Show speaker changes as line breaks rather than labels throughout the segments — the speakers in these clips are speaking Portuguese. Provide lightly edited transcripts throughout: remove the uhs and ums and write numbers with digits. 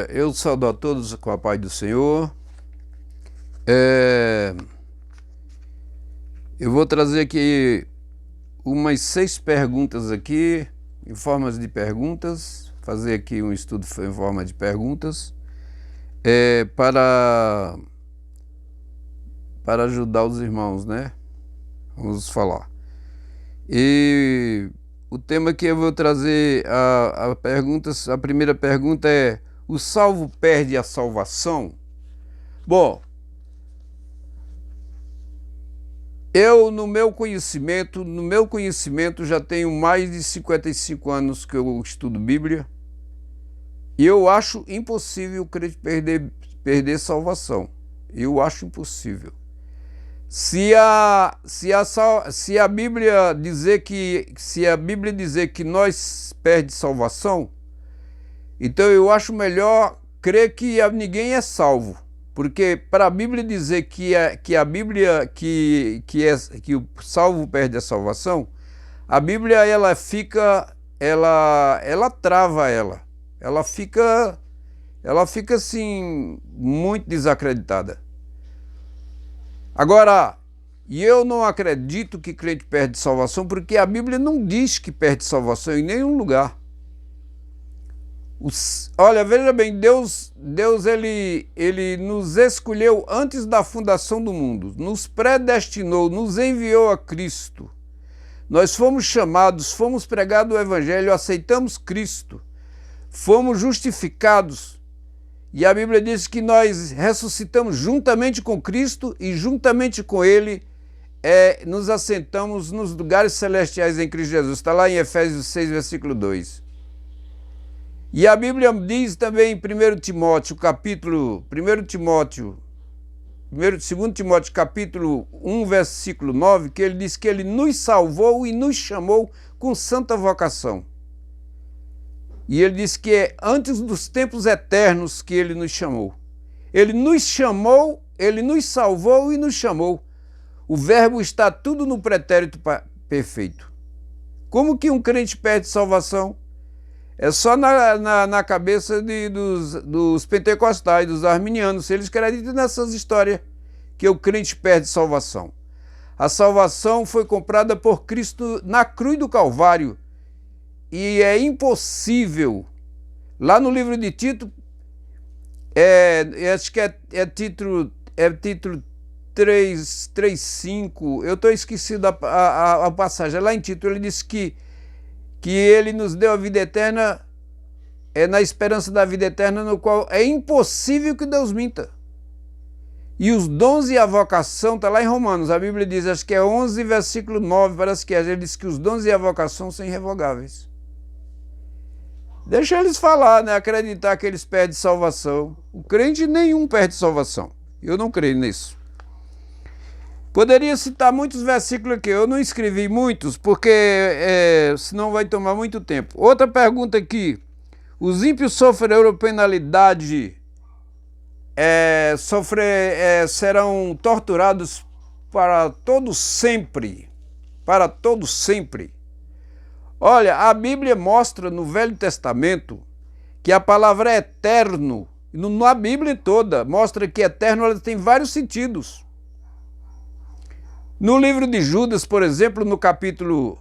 Eu saúdo a todos com a paz do Senhor. Eu vou trazer aqui umas 6 perguntas aqui, em formas de perguntas, fazer aqui um estudo em forma de perguntas, para ajudar os irmãos, né? Vamos falar. E o tema que eu vou trazer, a primeira pergunta é: o salvo perde a salvação? Bom, eu no meu conhecimento já tenho mais de 55 anos que eu estudo Bíblia, e eu acho impossível o crente perder salvação. Eu acho impossível. Se a Bíblia dizer que nós perde salvação, então eu acho melhor crer que ninguém é salvo, porque para a Bíblia dizer que o salvo perde a salvação, a Bíblia ela trava ela fica assim muito desacreditada. Agora, eu não acredito que crente perde salvação, porque a Bíblia não diz que perde salvação em nenhum lugar. Olha, veja bem, Deus ele nos escolheu antes da fundação do mundo, nos predestinou, nos enviou a Cristo. Nós fomos chamados, fomos pregados o Evangelho, aceitamos Cristo, fomos justificados. E a Bíblia diz que nós ressuscitamos juntamente com Cristo e juntamente com Ele nos assentamos nos lugares celestiais em Cristo Jesus. Está lá em Efésios 6, versículo 2. E a Bíblia diz também em 2 Timóteo, capítulo 1, versículo 9, que ele diz que Ele nos salvou e nos chamou com santa vocação. E ele diz que é antes dos tempos eternos que Ele nos chamou. Ele nos chamou, Ele nos salvou e nos chamou. O verbo está tudo no pretérito perfeito. Como que um crente perde salvação? É só na cabeça dos pentecostais, dos arminianos. Eles acreditam nessas histórias que o crente perde salvação. A salvação foi comprada por Cristo na cruz do Calvário. E é impossível. Lá no livro de Tito, acho que é título 3:5, eu estou esquecido a passagem. Lá em Tito ele diz que Ele nos deu a vida eterna, na esperança da vida eterna, no qual é impossível que Deus minta. E os dons e a vocação, está lá em Romanos, a Bíblia diz, acho que é 11, versículo 9, parece que ele diz que os dons e a vocação são irrevogáveis. Deixa eles falar, né? Acreditar que eles perdem salvação. O crente nenhum perde salvação. Eu não creio nisso. Poderia citar muitos versículos aqui. Eu não escrevi muitos, porque senão vai tomar muito tempo. Outra pergunta aqui. Os ímpios sofrerão penalidade, serão torturados para todo sempre. Para todo sempre. Olha, a Bíblia mostra no Velho Testamento que a palavra eterno, na Bíblia toda, mostra que eterno ela tem vários sentidos. No livro de Judas, por exemplo, no capítulo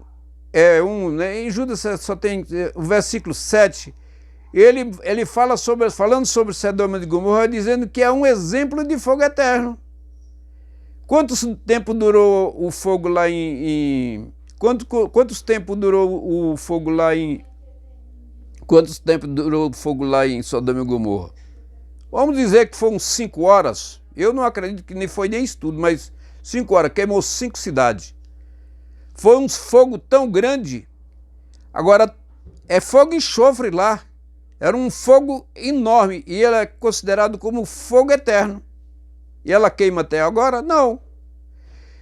1, né, em Judas só tem o versículo 7, ele falando sobre Sodoma e Gomorra, dizendo que é um exemplo de fogo eterno. Quanto tempo durou o fogo lá Quantos tempos durou o fogo lá em Sodoma e Gomorra? Vamos dizer que foram 5 horas. Eu não acredito que nem foi nem estudo, mas 5 horas, queimou 5 cidades. Foi um fogo tão grande. Agora, é fogo e enxofre lá. Era um fogo enorme e ele é considerado como fogo eterno. E ela queima até agora? Não.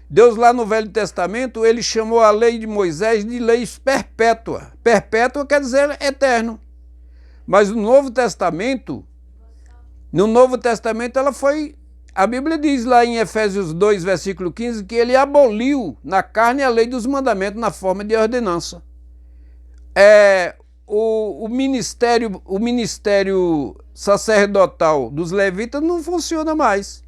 Deus lá no Velho Testamento, ele chamou a lei de Moisés de lei perpétua. Perpétua quer dizer eterno. Mas no Novo Testamento a Bíblia diz lá em Efésios 2, versículo 15, que ele aboliu na carne a lei dos mandamentos na forma de ordenança. o ministério sacerdotal dos levitas não funciona mais.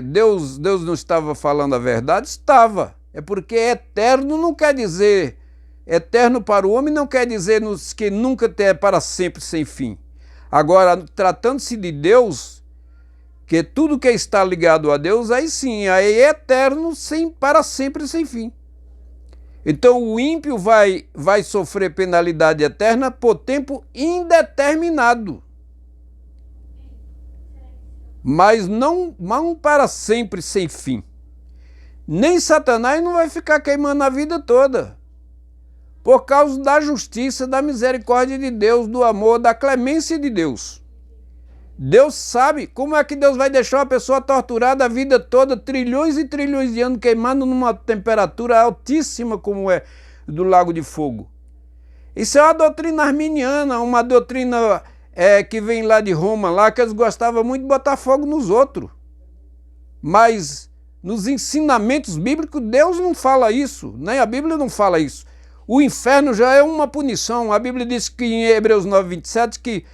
Deus não estava falando a verdade? Estava. É porque eterno não quer dizer... Eterno para o homem não quer dizer que nunca é para sempre sem fim. Agora, tratando-se de Deus, que tudo que está ligado a Deus, aí sim, aí é eterno para sempre sem fim. Então o ímpio vai sofrer penalidade eterna por tempo indeterminado. Mas não para sempre sem fim. Nem Satanás não vai ficar queimando a vida toda. Por causa da justiça, da misericórdia de Deus, do amor, da clemência de Deus. Deus sabe como é que Deus vai deixar uma pessoa torturada a vida toda, trilhões e trilhões de anos, queimando numa temperatura altíssima como é do Lago de Fogo. Isso é uma doutrina arminiana, uma doutrina que vem lá de Roma, lá que eles gostavam muito de botar fogo nos outros. Mas nos ensinamentos bíblicos, Deus não fala isso, nem a Bíblia não fala isso. O inferno já é uma punição. A Bíblia diz que em Hebreus 9:27 que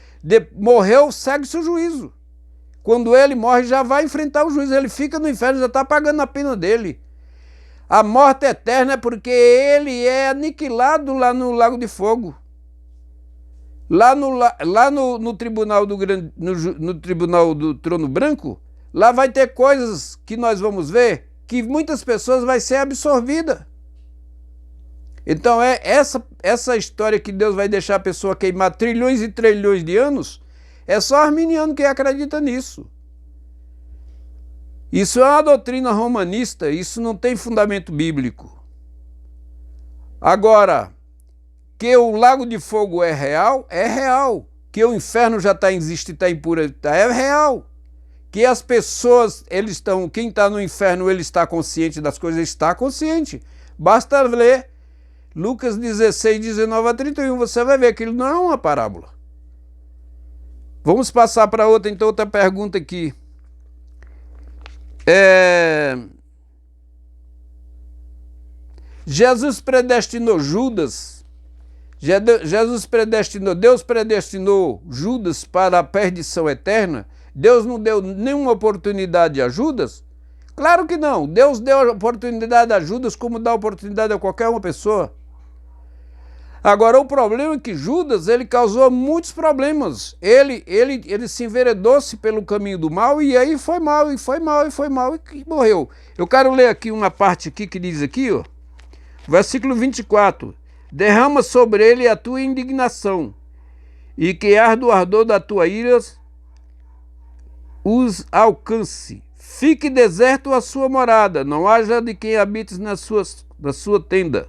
morreu, segue-se o juízo. Quando ele morre, já vai enfrentar o juízo. Ele fica no inferno, já está pagando a pena dele. A morte eterna é porque ele é aniquilado lá no Lago de Fogo. Lá no tribunal no tribunal do Trono Branco, lá vai ter coisas que nós vamos ver que muitas pessoas vai ser absorvida. Então é essa história que Deus vai deixar a pessoa queimar trilhões e trilhões de anos, é só arminiano que acredita nisso. Isso é uma doutrina romanista, isso não tem fundamento bíblico. Agora, que o Lago de Fogo é real, é real. Que o inferno já existe, está impuro, é real. Que as pessoas, quem está no inferno, ele está consciente das coisas, está consciente. Basta ler Lucas 16, 19 a 31, você vai ver que ele não é uma parábola. Vamos passar para outra pergunta aqui. Jesus predestinou Judas. Deus predestinou Judas para a perdição eterna? Deus não deu nenhuma oportunidade a Judas? Claro que não. Deus deu a oportunidade a Judas como dá oportunidade a qualquer uma pessoa. Agora, o problema é que Judas, ele causou muitos problemas. Ele se enveredou-se pelo caminho do mal e aí foi mal e morreu. Eu quero ler aqui uma parte aqui que diz aqui, ó, versículo 24. Derrama sobre ele a tua indignação e que arde o ardor da tua ira os alcance. Fique deserto a sua morada, não haja de quem habites na sua tenda.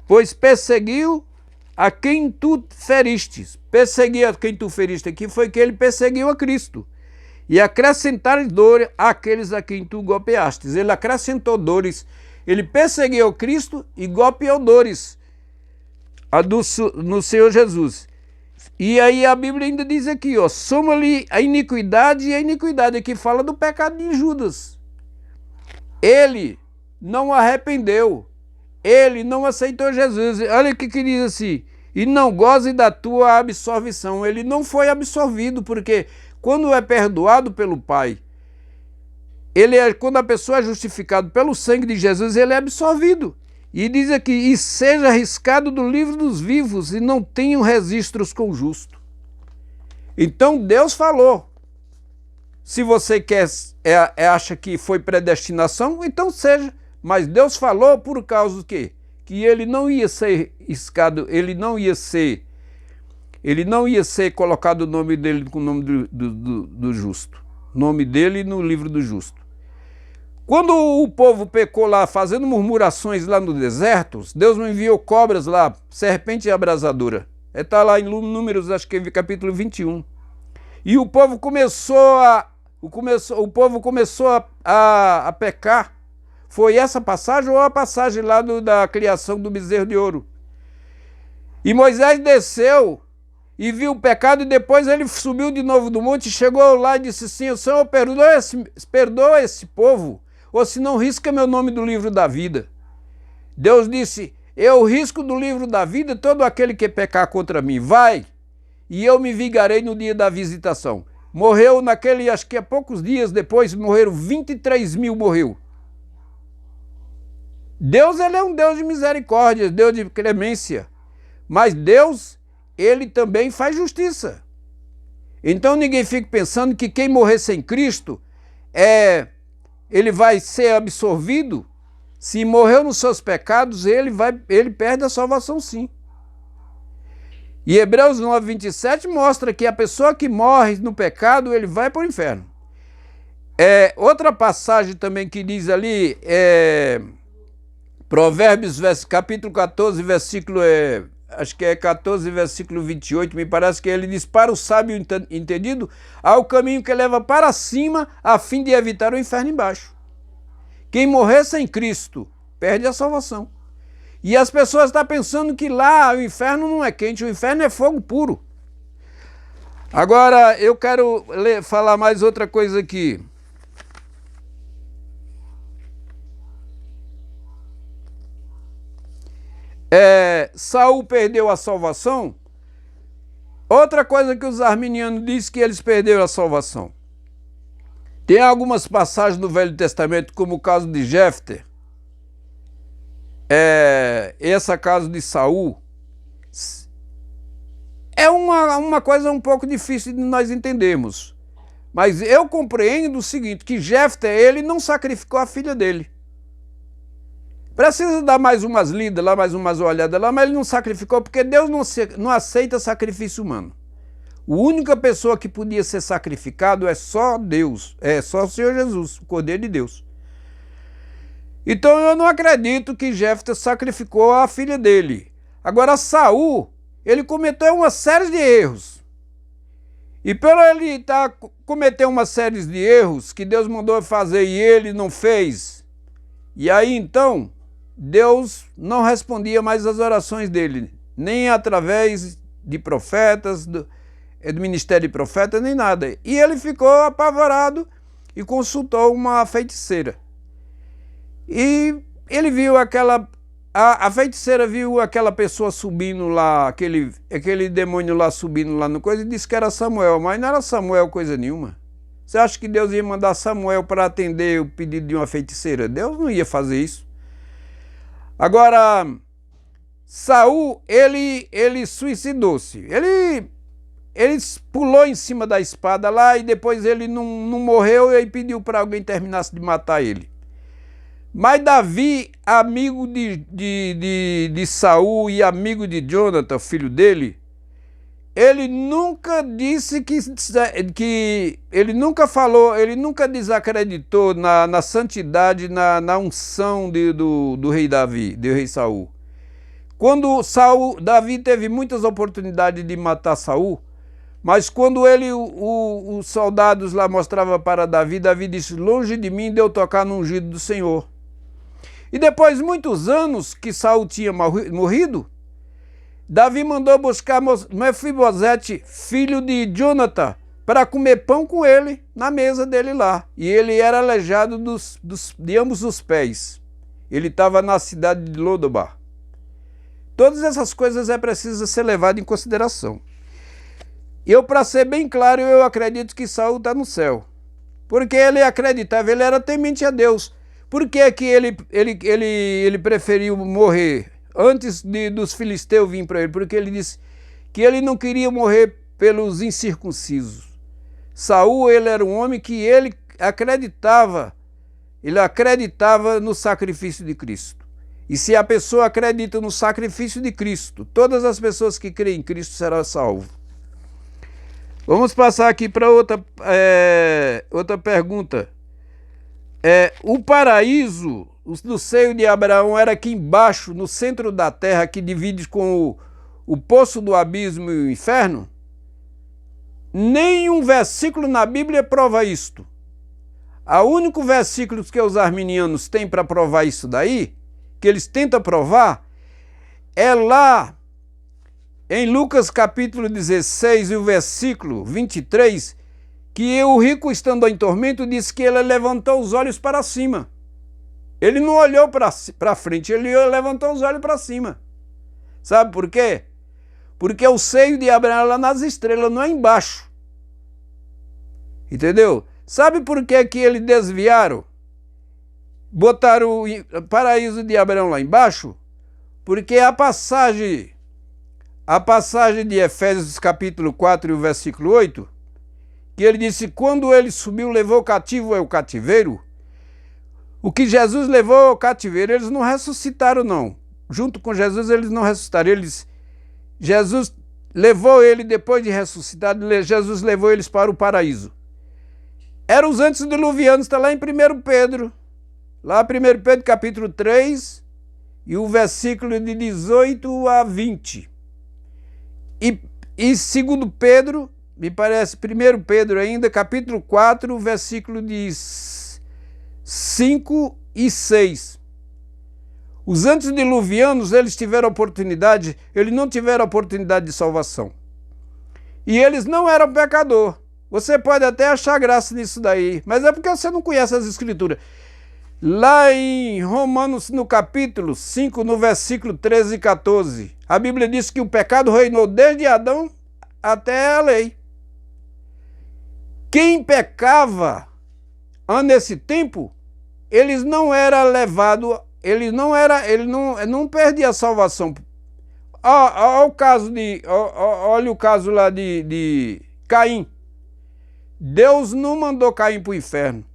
Pois perseguiu a quem tu feristes. Perseguir a quem tu feriste aqui foi que ele perseguiu a Cristo. E acrescentar dor àqueles a quem tu golpeastes. Ele acrescentou dores. Ele perseguiu a Cristo e golpeou dores no Senhor Jesus. E aí a Bíblia ainda diz aqui, ó, soma-lhe a iniquidade e a iniquidade, que fala do pecado de Judas. Ele não arrependeu. Ele não aceitou Jesus. Olha o que diz assim, e não goze da tua absolvição. Ele não foi absolvido, porque quando é perdoado pelo Pai, quando a pessoa é justificada pelo sangue de Jesus, ele é absolvido. E diz aqui, e seja arriscado do livro dos vivos, e não tenham registros com o justo. Então Deus falou. Se você acha que foi predestinação, então seja. Mas Deus falou por causa do quê? Que ele não ia ser riscado, ele não ia ser colocado o nome dele com o nome do justo. Nome dele no livro do justo. Quando o povo pecou lá, fazendo murmurações lá no deserto, Deus não enviou cobras lá, serpente abrasadora. Está lá em Números, acho que é capítulo 21. E o povo começou a pecar. Foi essa passagem ou a passagem lá da criação do bezerro de ouro? E Moisés desceu e viu o pecado, e depois ele subiu de novo do monte, chegou lá e disse assim, Senhor, perdoa esse povo, ou se não risca meu nome do livro da vida. Deus disse, eu risco do livro da vida todo aquele que pecar contra mim. Vai, e eu me vingarei no dia da visitação. Morreu naquele, acho que há poucos dias depois, morreram 23 mil, morreu. Deus, ele é um Deus de misericórdia, Deus de clemência. Mas Deus, ele também faz justiça. Então ninguém fique pensando que quem morrer sem Cristo, ele vai ser absorvido. Se morreu nos seus pecados, ele perde a salvação, sim. E Hebreus 9, 27 mostra que a pessoa que morre no pecado, ele vai para o inferno. Outra passagem também que diz ali, Provérbios, capítulo 14, versículo, acho que é 14, versículo 28, me parece que ele diz, para o sábio entendido, há o caminho que leva para cima, a fim de evitar o inferno embaixo. Quem morrer sem Cristo, perde a salvação. E as pessoas estão pensando que lá o inferno não é quente, o inferno é fogo puro. Agora, eu quero falar mais outra coisa aqui. Saul perdeu a salvação. Outra coisa que os arminianos dizem que eles perderam a salvação. Tem algumas passagens do Velho Testamento, como o caso de Jefté, esse caso de Saul, é uma coisa um pouco difícil de nós entendermos. Mas eu compreendo o seguinte, que Jefté, ele não sacrificou a filha dele. Precisa dar mais umas lidas lá, mais umas olhadas lá, mas ele não sacrificou, porque Deus não aceita sacrifício humano. A única pessoa que podia ser sacrificado é só Deus, é só o Senhor Jesus, o Cordeiro de Deus. Então eu não acredito que Jefté sacrificou a filha dele. Agora Saul, ele cometeu uma série de erros. E pelo ele cometer uma série de erros que Deus mandou fazer e ele não fez, e aí então Deus não respondia mais às orações dele, nem através de profetas, do ministério de profeta, nem nada. E ele ficou apavorado e consultou uma feiticeira. E ele viu a feiticeira viu aquela pessoa subindo lá, aquele demônio lá subindo lá no coisa e disse que era Samuel, mas não era Samuel coisa nenhuma. Você acha que Deus ia mandar Samuel para atender o pedido de uma feiticeira? Deus não ia fazer isso. Agora, Saul, ele suicidou-se. Ele pulou em cima da espada lá e depois ele não morreu e pediu para alguém terminasse de matar ele. Mas Davi, amigo de Saul e amigo de Jonathan, filho dele, ele nunca disse ele nunca falou, ele nunca desacreditou na santidade, na unção do rei Davi, do rei Saul. Quando Davi teve muitas oportunidades de matar Saul, mas quando os soldados lá mostravam para Davi, Davi disse, longe de mim de eu tocar no ungido do Senhor. E depois de muitos anos que Saul tinha morrido, Davi mandou buscar Mefibosete, filho de Jonathan, para comer pão com ele na mesa dele lá. E ele era aleijado de ambos os pés. Ele estava na cidade de Lodobar. Todas essas coisas é preciso ser levado em consideração. Eu, para ser bem claro, eu acredito que Saul está no céu. Porque ele acreditava, ele era temente a Deus. Por que que ele preferiu morrer antes dos filisteus virem para ele? Porque ele disse que ele não queria morrer pelos incircuncisos. Saul, ele era um homem que ele acreditava no sacrifício de Cristo. E se a pessoa acredita no sacrifício de Cristo, todas as pessoas que creem em Cristo serão salvas. Vamos passar aqui para outra pergunta. O paraíso do seio de Abraão era aqui embaixo, no centro da terra, que divide com o poço do abismo e o inferno? Nenhum versículo na Bíblia prova isto. O único versículo que os arminianos têm para provar isso daí, que eles tentam provar, é lá em Lucas capítulo 16 e o versículo 23, que o rico, estando em tormento, disse que ele levantou os olhos para cima. Ele não olhou para frente, ele levantou os olhos para cima. Sabe por quê? Porque o seio de Abraão é lá nas estrelas, não é embaixo. Entendeu? Sabe por que que eles desviaram? Botaram o paraíso de Abraão lá embaixo? Porque a passagem de Efésios capítulo 4 e o versículo 8, que ele disse, quando ele subiu, levou o cativo ao cativeiro. O que Jesus levou ao cativeiro, eles não ressuscitaram não. Junto com Jesus eles não ressuscitaram. Jesus levou ele, depois de ressuscitado, Jesus levou eles para o paraíso. Eram os antediluvianos, está lá em 1 Pedro. Lá 1 Pedro capítulo 3 e o versículo de 18 a 20. E 2 Pedro, me parece, 1 Pedro ainda, capítulo 4, versículo de 5 e 6. Os antediluvianos, eles tiveram oportunidade, eles não tiveram oportunidade de salvação. E eles não eram pecador. Você pode até achar graça nisso daí, mas é porque você não conhece as Escrituras. Lá em Romanos, no capítulo 5, no versículo 13 e 14, a Bíblia diz que o pecado reinou desde Adão até a lei. Quem pecava nesse tempo, eles não era levado, ele não perdia a salvação. Olha o caso lá de Caim. Deus não mandou Caim para o inferno.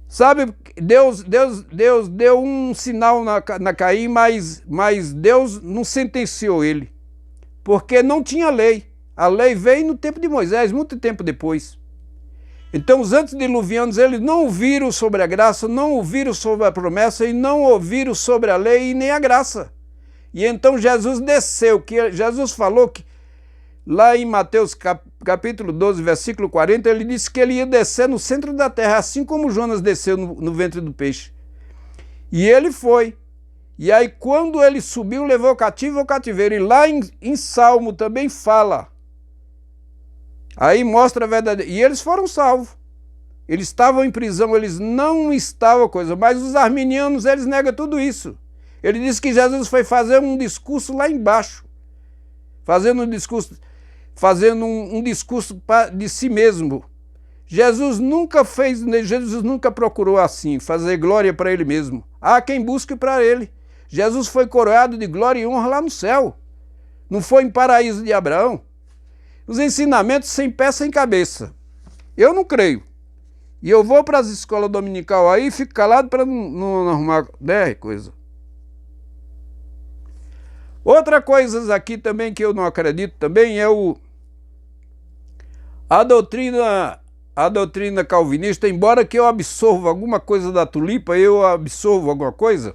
Sabe, Deus deu um sinal na Caim, mas Deus não sentenciou ele, porque não tinha lei. A lei veio no tempo de Moisés, muito tempo depois. Então os antediluvianos, eles não ouviram sobre a graça, não ouviram sobre a promessa e não ouviram sobre a lei e nem a graça. E então Jesus desceu, que Jesus falou que lá em Mateus capítulo 12, versículo 40, ele disse que ele ia descer no centro da terra, assim como Jonas desceu no ventre do peixe. E ele foi. E aí quando ele subiu, levou o cativo ao cativeiro. E lá em Salmo também fala. Aí mostra a verdade. E eles foram salvos. Eles estavam em prisão, eles não estavam coisa. Mas os arminianos, eles negam tudo isso. Ele disse que Jesus foi fazer um discurso lá embaixo. Fazendo um discurso de si mesmo. Jesus nunca procurou assim, fazer glória para ele mesmo. Há quem busque para ele. Jesus foi coroado de glória e honra lá no céu. Não foi em paraíso de Abraão. Os ensinamentos sem pé, sem cabeça. Eu não creio. E eu vou para as escolas dominical aí e fico calado para não arrumar coisa. Outra coisa aqui também que eu não acredito também é a doutrina calvinista, embora que eu absorva alguma coisa da tulipa, eu absorvo alguma coisa,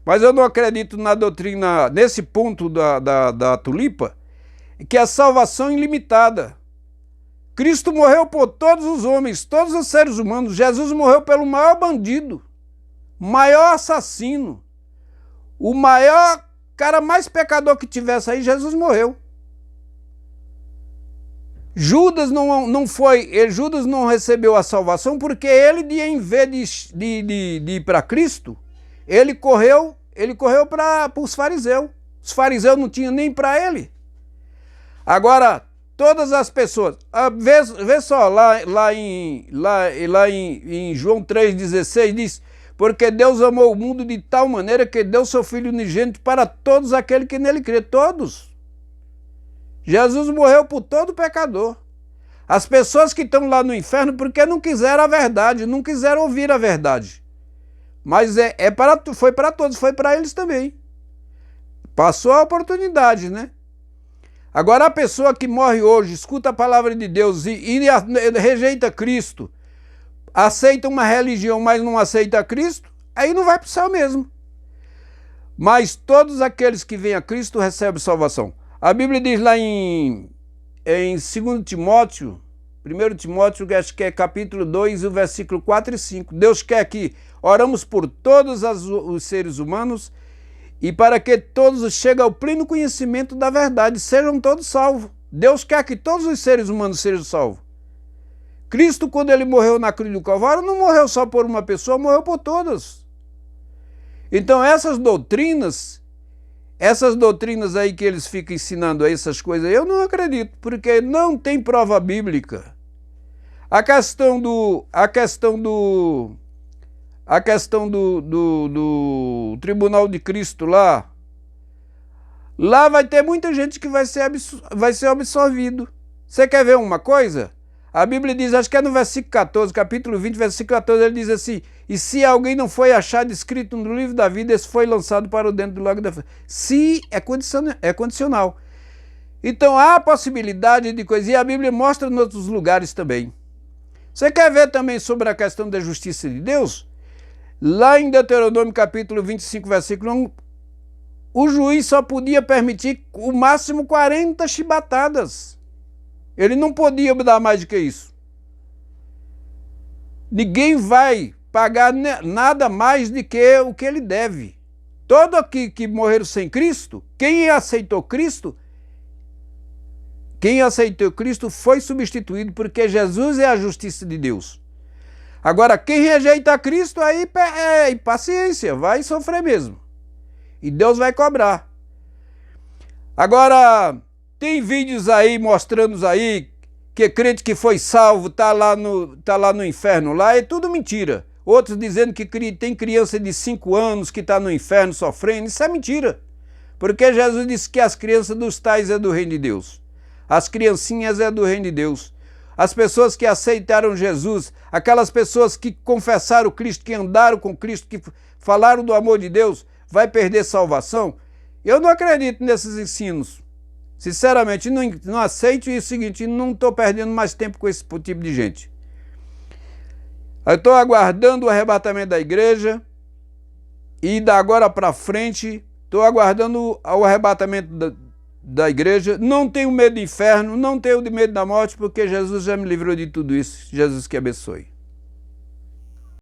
mas eu não acredito na doutrina, nesse ponto da tulipa, que é a salvação ilimitada. Cristo morreu por todos os homens, todos os seres humanos. Jesus morreu pelo maior bandido, maior assassino, o maior cara mais pecador que tivesse aí, Jesus morreu. Judas Judas não recebeu a salvação porque ele, em vez de ir para Cristo, ele correu para os fariseus. Os fariseus não tinham nem para ele. Agora, todas as pessoas, vê só, lá em João 3,16 diz, porque Deus amou o mundo de tal maneira que deu seu Filho unigênito para todos aqueles que nele crê, todos. Jesus morreu por todo pecador. As pessoas que estão lá no inferno porque não quiseram a verdade, não quiseram ouvir a verdade. Mas foi para todos, foi para eles também. Passou a oportunidade, né? Agora a pessoa que morre hoje, escuta a palavra de Deus e rejeita Cristo, aceita uma religião, mas não aceita Cristo, aí não vai para o céu mesmo. Mas todos aqueles que vêm a Cristo recebem salvação. A Bíblia diz lá em 2 Timóteo, 1 Timóteo, acho que é capítulo 2, o versículo 4 e 5. Deus quer que oramos por todos os seres humanos e para que todos cheguem ao pleno conhecimento da verdade, sejam todos salvos. Deus quer que todos os seres humanos sejam salvos. Cristo, quando ele morreu na cruz do Calvário, não morreu só por uma pessoa, morreu por todas. Então essas doutrinas aí que eles ficam ensinando aí, essas coisas, eu não acredito, porque não tem prova bíblica. A questão do Tribunal de Cristo lá vai ter muita gente que vai ser absolvido. Você quer ver uma coisa? A Bíblia diz, acho que é no versículo 14, capítulo 20, versículo 14, ele diz assim: e se alguém não foi achado escrito no livro da vida, esse foi lançado para o dentro do lago da fé. Se é condicional. Então há a possibilidade de coisa, e a Bíblia mostra em outros lugares também. Você quer ver também sobre a questão da justiça de Deus? Lá em Deuteronômio capítulo 25, versículo 1, o juiz só podia permitir o máximo 40 chibatadas. Ele não podia dar mais do que isso. Ninguém vai pagar nada mais do que o que ele deve. Todo aqui que morreram sem Cristo, quem aceitou Cristo foi substituído, porque Jesus é a justiça de Deus. Agora, quem rejeita Cristo, aí paciência, vai sofrer mesmo. E Deus vai cobrar. Agora, tem vídeos aí mostrando aí que crente que foi salvo tá lá no inferno, lá é tudo mentira. Outros dizendo que tem criança de 5 anos que está no inferno sofrendo, isso é mentira. Porque Jesus disse que as crianças dos tais é do reino de Deus. As criancinhas é do reino de Deus. As pessoas que aceitaram Jesus, aquelas pessoas que confessaram Cristo, que andaram com Cristo, que falaram do amor de Deus, vai perder salvação? Eu não acredito nesses ensinos. Sinceramente, não aceito, e é o seguinte, não estou perdendo mais tempo com esse tipo de gente. Eu estou aguardando o arrebatamento da igreja, e da agora para frente, estou aguardando o arrebatamento da igreja. Não tenho medo do inferno, não tenho medo da morte, porque Jesus já me livrou de tudo isso. Jesus que abençoe.